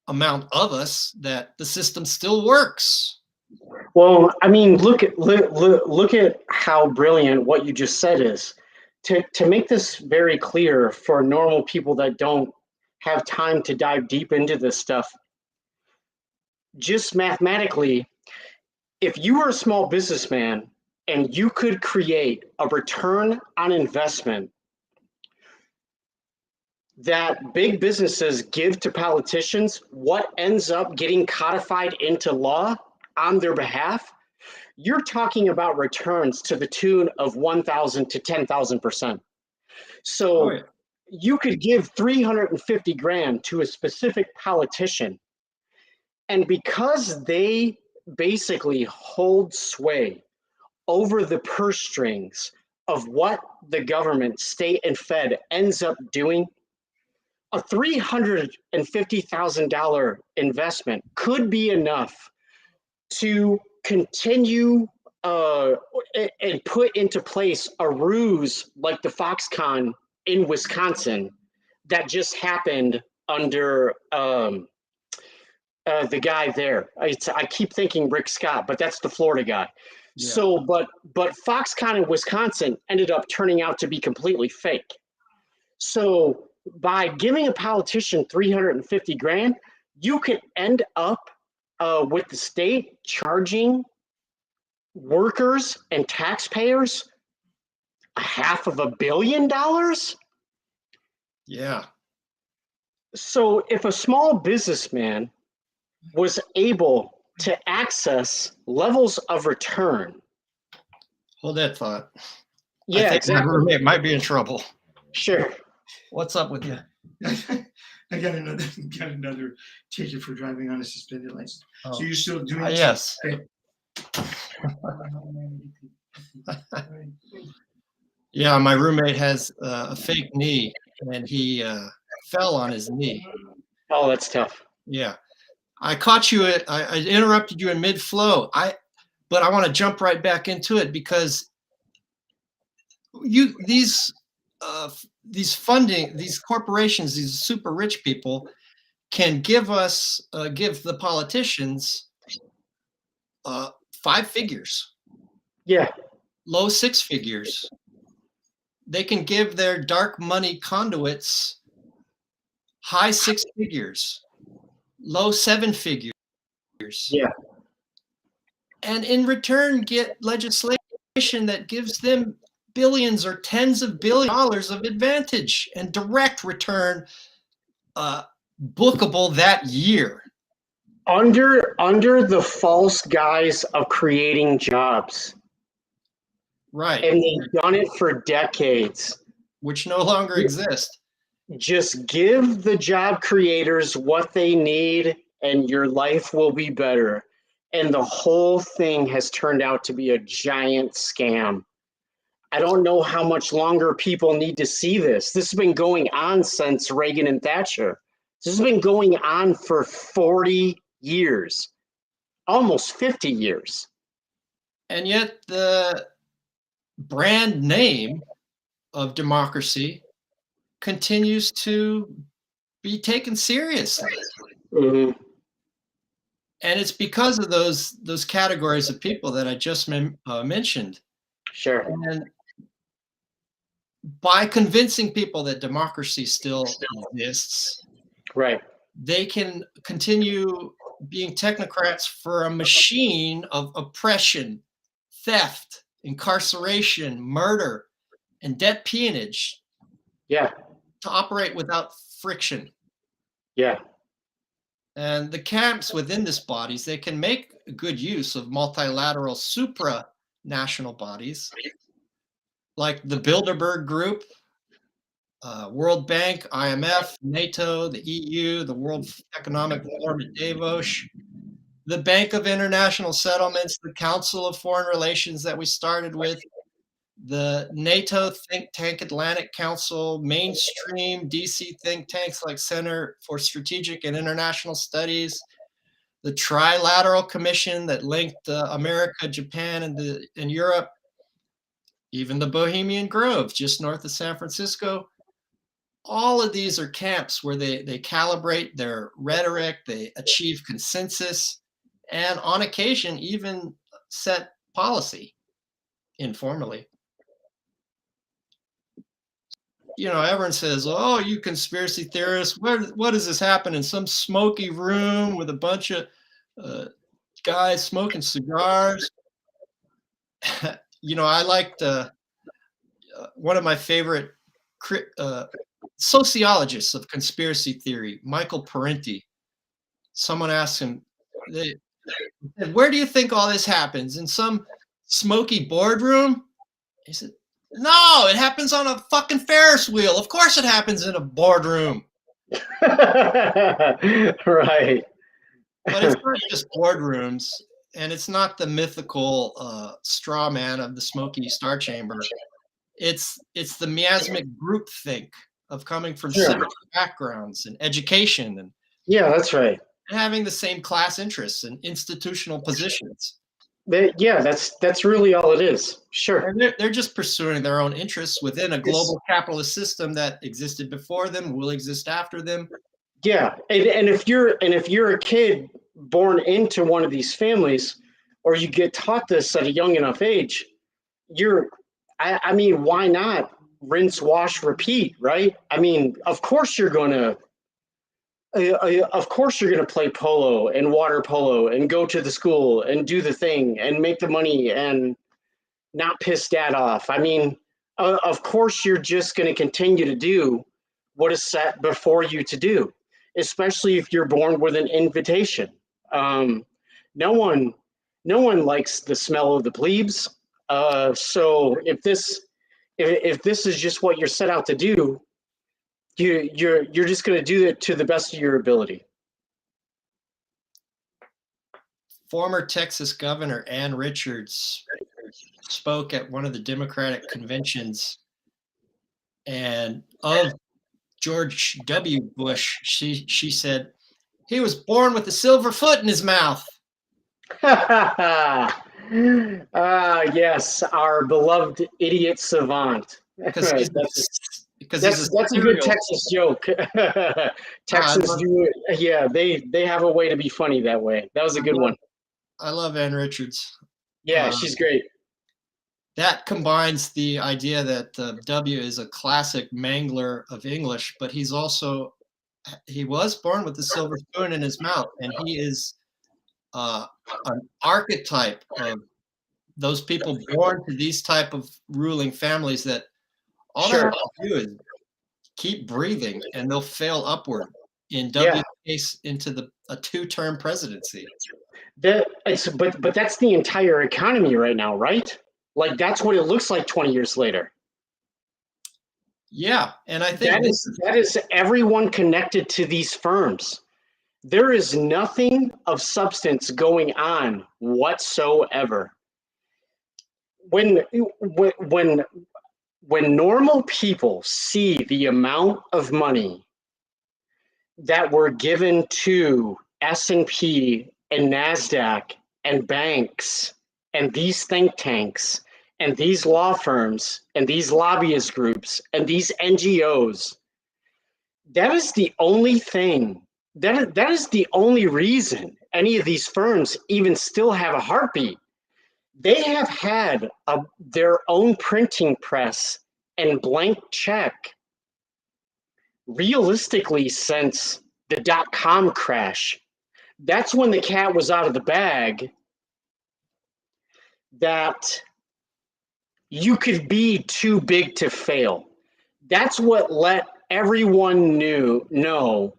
amount of us that the system still works. Well, I mean, look at how brilliant what you just said is. To make this very clear for normal people that don't have time to dive deep into this stuff, just mathematically, if you were a small businessman and you could create a return on investment that big businesses give to politicians, what ends up getting codified into law on their behalf, you're talking about returns to the tune of 1,000 to 10,000%. So Oh, yeah. you could give 350 grand to a specific politician, and because they basically hold sway over the purse strings of what the government, state, and Fed ends up doing, a $350,000 investment could be enough to continue and put into place a ruse like the Foxconn in Wisconsin that just happened under the guy there. I keep thinking Rick Scott, but that's the Florida guy. Yeah. So, but Foxconn in Wisconsin ended up turning out to be completely fake. So by giving a politician 350 grand, you could end up with the state charging workers and taxpayers $500 million. Yeah. So if a small businessman was able to access levels of return. Hold that thought. Yeah, I think exactly. my roommate might be in trouble. Sure. What's up with you? I got another ticket for driving on a suspended license. Oh. So you're still doing this? Yes. Okay. Yeah, my roommate has a fake knee, and he fell on his knee. Oh, that's tough. Yeah, I caught you at. I interrupted you in mid-flow. But I want to jump right back into it because these funding, these corporations, these super rich people can give the politicians 5 figures. Yeah. Low 6 figures. They can give their dark money conduits high 6 figures, low 7 figures. Yeah. And in return get legislation that gives them billions or tens of billions of dollars of advantage and direct return bookable that year. Under the false guise of creating jobs. Right. And they've done it for decades. Which no longer exist. Just give the job creators what they need and your life will be better. And the whole thing has turned out to be a giant scam. I don't know how much longer people need to see this. This has been going on since Reagan and Thatcher. This has been going on for 40 years, almost 50 years. And yet the brand name of democracy continues to be taken seriously. Mm-hmm. And it's because of those categories of people that I just mentioned. Sure. And by convincing people that democracy still exists, right, they can continue being technocrats for a machine of oppression, theft, incarceration, murder, and debt peonage. Yeah. To operate without friction. Yeah. And the camps within this bodies, they can make good use of multilateral supranational bodies like the Bilderberg Group, World Bank, IMF, NATO, the EU, the World Economic Forum at Davos, the Bank of International Settlements, the Council of Foreign Relations that we started with, the NATO think tank Atlantic Council, mainstream DC think tanks like Center for Strategic and International Studies, the Trilateral Commission that linked America, Japan, and Europe, even the Bohemian Grove just north of San Francisco. All of these are camps where they calibrate their rhetoric, they achieve consensus, and on occasion even set policy informally. Everyone says, "Oh, you conspiracy theorists, what does this happen in some smoky room with a bunch of guys smoking cigars?" I liked one of my favorite sociologists of conspiracy theory, Michael Parenti. Someone asked him, "Where do you think all this happens? In some smoky boardroom?" He said, "No, it happens on a fucking Ferris wheel. Of course it happens in a boardroom." Right. But it's not just boardrooms, and it's not the mythical straw man of the smoky star chamber. It's the miasmic groupthink of coming from Sure. similar backgrounds and education and Yeah, that's right. having the same class interests and institutional positions. Yeah, that's really all it is. Sure. And they're just pursuing their own interests within a global capitalist system that existed before them, will exist after them. Yeah, and if you're a kid born into one of these families, or you get taught this at a young enough age, I mean, why not rinse, wash, repeat, right? I mean, of course you're gonna play polo and water polo and go to the school and do the thing and make the money and not piss dad off. I mean, of course you're just going to continue to do what is set before you to do, especially if you're born with an invitation. No one likes the smell of the plebes. So if this is just what you're set out to do, you're just going to do it to the best of your ability. Former Texas Governor Ann Richards spoke at one of the Democratic conventions, and of George W. Bush, she said, "He was born with a silver foot in his mouth." Yes, our beloved idiot savant. Because That's a good Texas joke. Texans do it. Yeah, they have a way to be funny that way. That was a good one. I love Ann Richards. Yeah, she's great. That combines the idea that W is a classic mangler of English, but he was born with a silver spoon in his mouth, and he is an archetype of those people born to these type of ruling families that all they have to do is keep breathing and they'll fail upward in W's case into a two-term presidency. But that's the entire economy right now, right? Like that's what it looks like 20 years later. Yeah, and I think that is everyone connected to these firms. There is nothing of substance going on whatsoever. When normal people see the amount of money that were given to S&P and NASDAQ and banks and these think tanks and these law firms and these lobbyist groups and these NGOs, that is the only thing, that is the only reason any of these firms even still have a heartbeat. They have had their own printing press and blank check realistically since the dot-com crash. That's when the cat was out of the bag, that you could be too big to fail. That's what let everyone know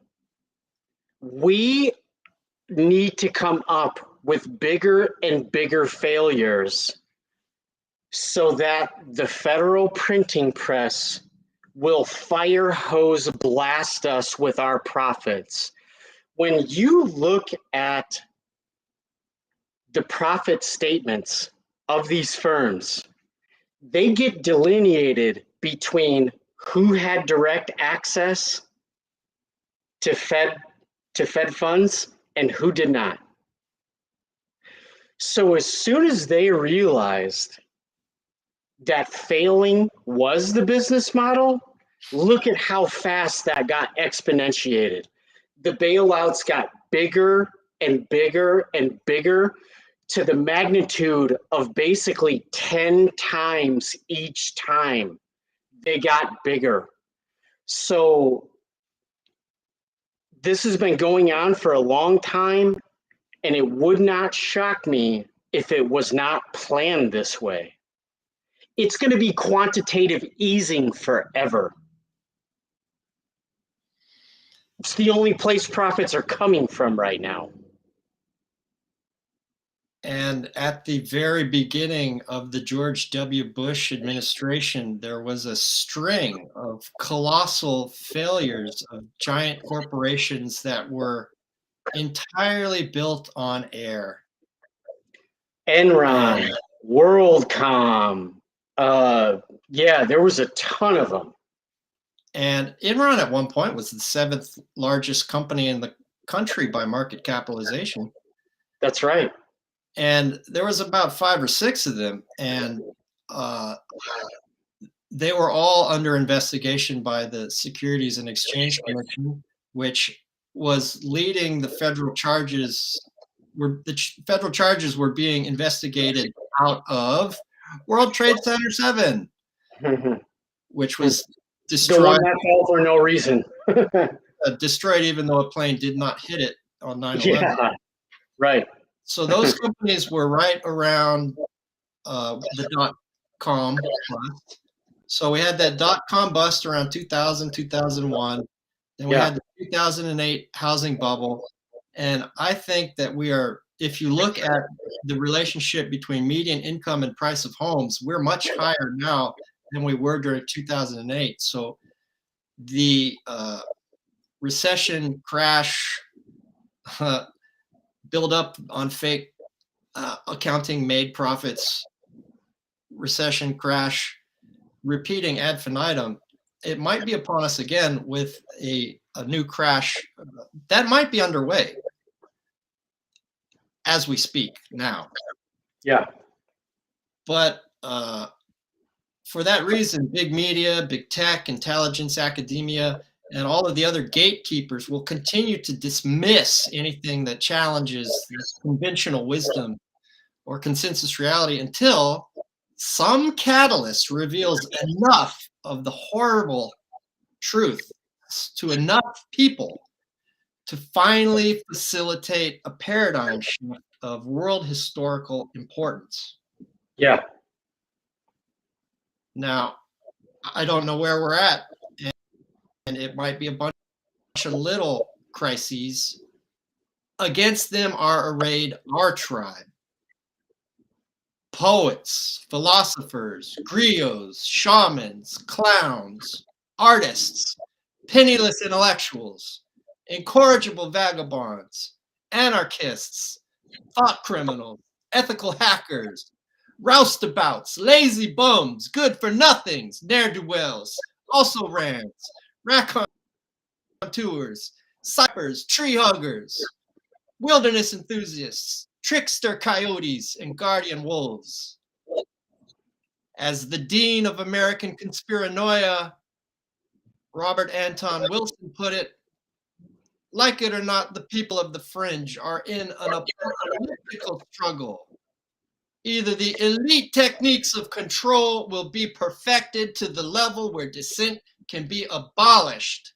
we need to come up with bigger and bigger failures so that the federal printing press will fire hose blast us with our profits. When you look at the profit statements of these firms, they get delineated between who had direct access to Fed funds and who did not. So as soon as they realized that failing was the business model, look at how fast that got exponentiated. The bailouts got bigger and bigger and bigger to the magnitude of basically 10 times each time they got bigger. So this has been going on for a long time, and it would not shock me if it was not planned this way. It's going to be quantitative easing forever. It's the only place profits are coming from right now. And at the very beginning of the George W. Bush administration, there was a string of colossal failures of giant corporations that were entirely built on air. Enron, WorldCom, yeah, there was a ton of them. And Enron at one point was the 7th largest company in the country by market capitalization. That's right. And there was about 5 or 6 of them, and they were all under investigation by the Securities and Exchange Commission, which was leading the federal charges. Federal charges were being investigated out of World Trade Center 7, which was destroyed. The one that fell for no reason. Destroyed even though a plane did not hit it on 9/11. Yeah, right. So those companies were right around the dot-com bust. So we had that dot-com bust around 2000, 2001. Then we had the 2008 housing bubble. And I think that we are, if you look at the relationship between median income and price of homes, we're much higher now than we were during 2008. So the recession crash, build up on fake accounting made profits, recession crash, repeating ad infinitum, it might be upon us again with a new crash that might be underway as we speak now. Yeah. But for that reason, big media, big tech, intelligence, academia, and all of the other gatekeepers will continue to dismiss anything that challenges conventional wisdom or consensus reality until some catalyst reveals enough of the horrible truth to enough people to finally facilitate a paradigm shift of world historical importance. Yeah. Now, I don't know where we're at, and it might be a bunch of little crises. Against them are arrayed our tribe. Poets, philosophers, griots, shamans, clowns, artists, penniless intellectuals, incorrigible vagabonds, anarchists, thought criminals, ethical hackers, roustabouts, lazy bums, good-for-nothings, ne'er-do-wells, also-rans, raconteurs, cypers, tree-huggers, wilderness enthusiasts, trickster coyotes, and guardian wolves. As the dean of American conspiranoia, Robert Anton Wilson, put it, like it or not, the people of the fringe are in an apocalyptic struggle. Either the elite techniques of control will be perfected to the level where dissent can be abolished,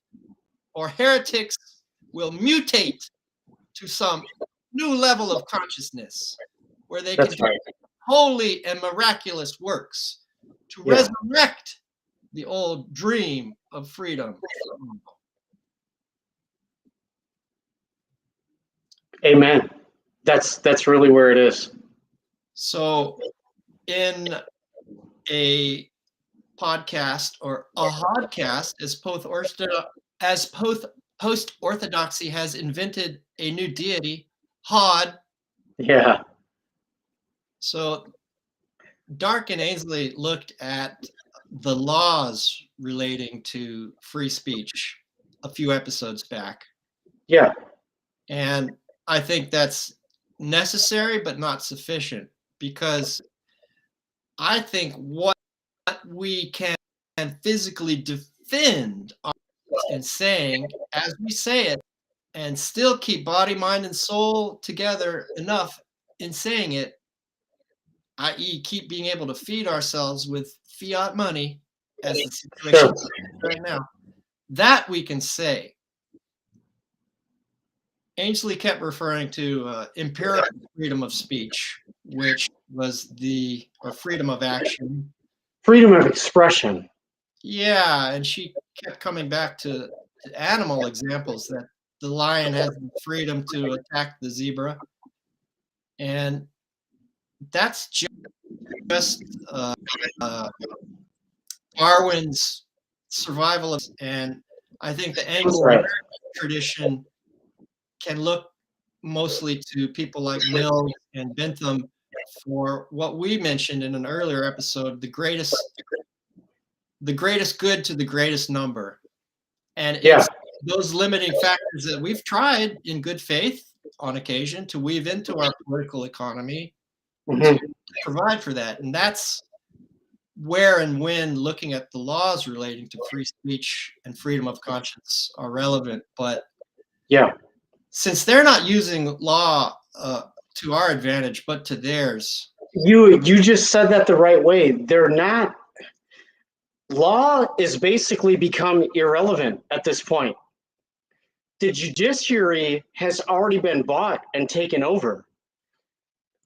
or heretics will mutate to some new level of consciousness where they can do holy and miraculous works to resurrect the old dream of freedom. Amen. That's really where it is. So in a podcast or a hodcast, as post-orthodoxy has invented a new deity, Hod. Yeah. So Dark and Ainsley looked at the laws relating to free speech a few episodes back. Yeah. And I think that's necessary but not sufficient, because I think what we can physically defend in saying as we say it and still keep body, mind, and soul together enough in saying it, i.e., keep being able to feed ourselves with fiat money as the situation is right now, that we can say. Ainsley kept referring to empirical freedom of speech, which was or freedom of action. Freedom of expression. Yeah, and she kept coming back to animal examples, that the lion has the freedom to attack the zebra. And that's just Darwin's survival. And I think the Anglo-American tradition can look mostly to people like Mill and Bentham for what we mentioned in an earlier episode, the greatest good to the greatest number. And it's those limiting factors that we've tried in good faith on occasion to weave into our political economy to provide for that. And that's where and when looking at the laws relating to free speech and freedom of conscience are relevant. But since they're not using law to our advantage, but to theirs. You just said that the right way. They're not. Law is basically become irrelevant at this point. The judiciary has already been bought and taken over.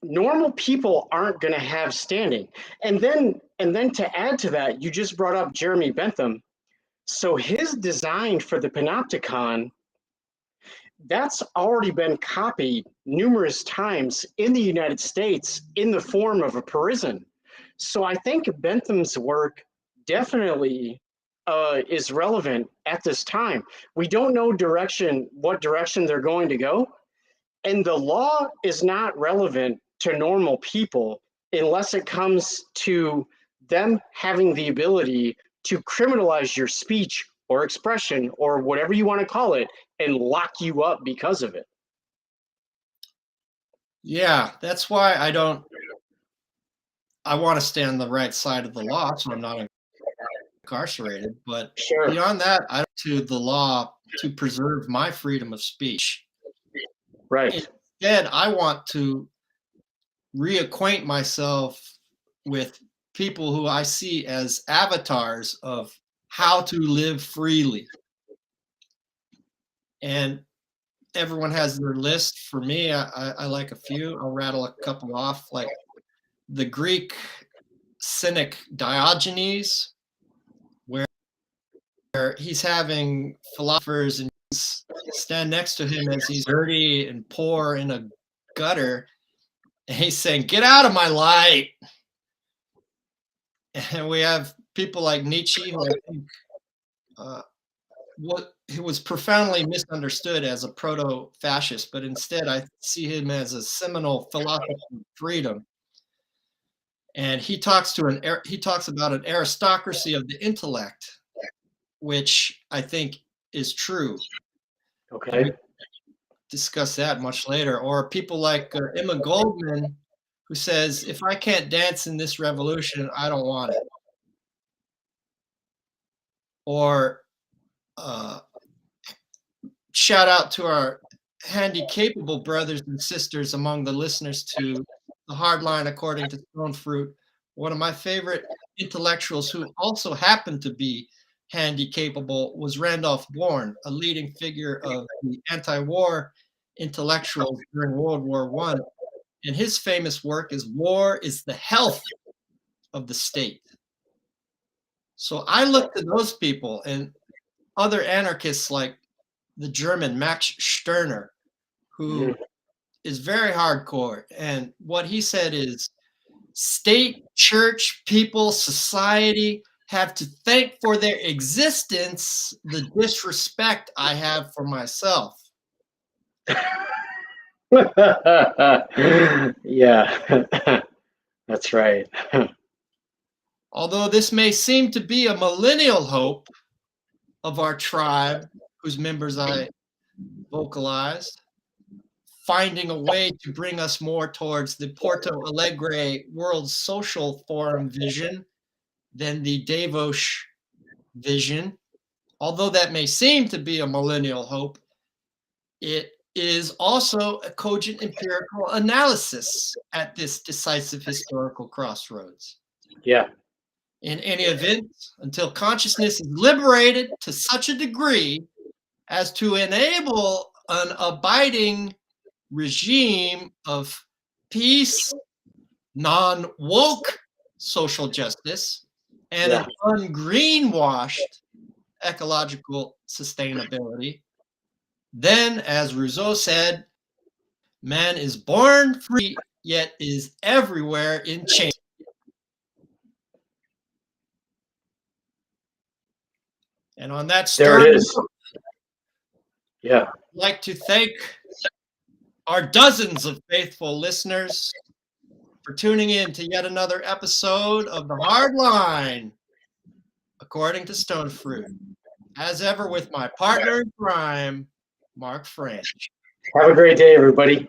Normal people aren't going to have standing. And then to add to that, you just brought up Jeremy Bentham. So his design for the Panopticon, that's already been copied numerous times in the United States in the form of a prison. So I think Bentham's work definitely is relevant at this time. We don't know what direction they're going to go. And the law is not relevant to normal people unless it comes to them having the ability to criminalize your speech or expression or whatever you want to call it and lock you up because of it. Yeah, that's why I want to stay on the right side of the law, so I'm not incarcerated. But beyond that, I don't to the law to preserve my freedom of speech. Right. Instead, I want to reacquaint myself with people who I see as avatars of how to live freely. And everyone has their list. For me, I like a few. I'll rattle a couple off, like the Greek cynic Diogenes, where he's having philosophers and stand next to him as he's dirty and poor in a gutter, and he's saying, "Get out of my light." And we have people like Nietzsche, who I think he was profoundly misunderstood as a proto-fascist, but instead I see him as a seminal philosopher of freedom. And he talks about an aristocracy of the intellect, which I think is true. Okay. We discuss that much later. Or people like Emma Goldman, who says, "If I can't dance in this revolution, I don't want it." Or shout out to our handy-capable brothers and sisters among the listeners to the Hardline According to Stonefruit. One of my favorite intellectuals who also happened to be handy-capable was Randolph Bourne, a leading figure of the anti-war intellectuals during World War I. And his famous work is "War is the Health of the State." So I look to those people and other anarchists like the German Max Stirner, who is very hardcore. And what he said is, state, church, people, society have to thank for their existence the disrespect I have for myself. Yeah, that's right. Although this may seem to be a millennial hope of our tribe, whose members I vocalized, finding a way to bring us more towards the Porto Alegre World Social Forum vision than the Davos vision. Although that may seem to be a millennial hope, it is also a cogent empirical analysis at this decisive historical crossroads. Yeah. In any event, until consciousness is liberated to such a degree as to enable an abiding regime of peace, non-woke social justice, and an ungreenwashed ecological sustainability, then, as Rousseau said, man is born free, yet is everywhere in chains. And on that There stern it is. Yeah. I'd like to thank our dozens of faithful listeners for tuning in to yet another episode of the Hardline, according to Stonefruit. As ever, with my partner in crime, Mark French. Have a great day, everybody.